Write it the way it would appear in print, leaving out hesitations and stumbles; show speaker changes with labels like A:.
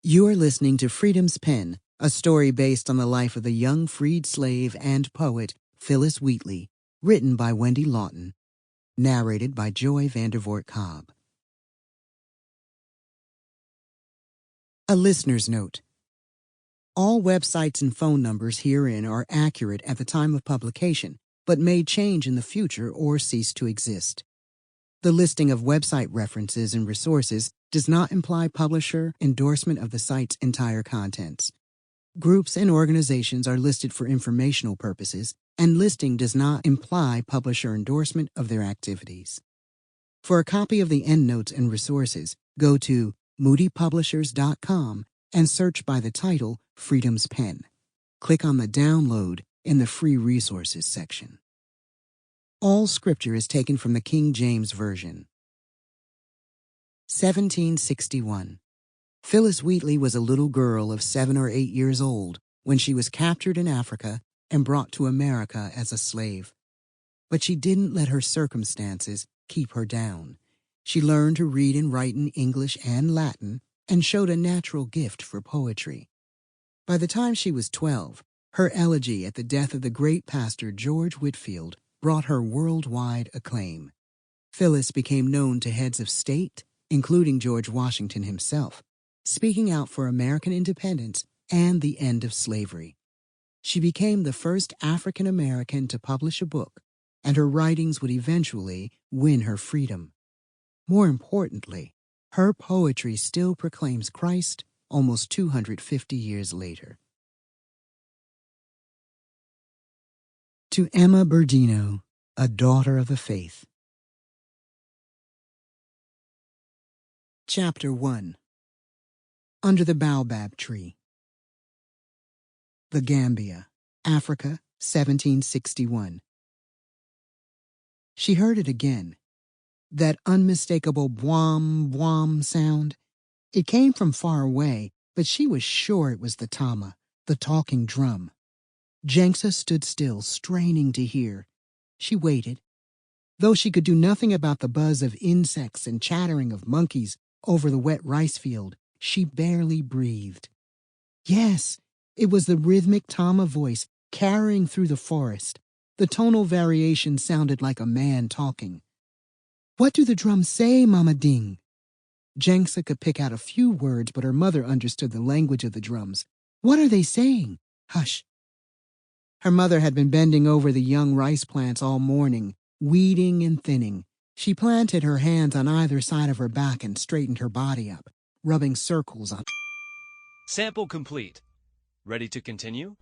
A: You are listening to Freedom's Pen, a story based on the life of the young freed slave and poet Phillis Wheatley, written by Wendy Lawton, narrated by Vandervoort Cobb. A listener's note. All websites and phone numbers herein are accurate at the time of publication, but may change in the future or cease to exist. The listing of website references and resources does not imply publisher endorsement of the site's entire contents. Groups and organizations are listed for informational purposes, and listing does not imply publisher endorsement of their activities. For a copy of the endnotes and resources, go to moodypublishers.com and search by the title Freedom's Pen. Click on the Download in the Free Resources section. All scripture is taken from the King James Version. 1761. Phillis Wheatley was a little girl of 7 or 8 years old when she was captured in Africa and brought to America as a slave. But she didn't let her circumstances keep her down. She learned to read and write in English and Latin and showed a natural gift for poetry. By the time she was 12, her elegy at the death of the great pastor George Whitefield brought her worldwide acclaim. Phillis became known to heads of state, including George Washington himself, speaking out for American independence and the end of slavery. She became the first African American to publish a book, and her writings would eventually win her freedom. More importantly, her poetry still proclaims Christ almost 250 years later. To Emma Burdino, a daughter of the faith. Chapter 1. Under the Baobab Tree. The Gambia, Africa, 1761. She heard it again. That unmistakable bwam bwam sound. It came from far away, but she was sure it was the tama, the talking drum. Jenksa stood still, straining to hear. She waited. Though she could do nothing about the buzz of insects and chattering of monkeys over the wet rice field, she barely breathed. Yes, it was the rhythmic tama voice carrying through the forest. The tonal variation sounded like a man talking. "What do the drums say, Mama Ding?" Jenksa could pick out a few words, but her mother understood the language of the drums. "What are they saying?" "Hush." Her mother had been bending over the young rice plants all morning, weeding and thinning. She planted her hands on either side of her back and straightened her body up, rubbing circles on.
B: Sample complete. Ready to continue?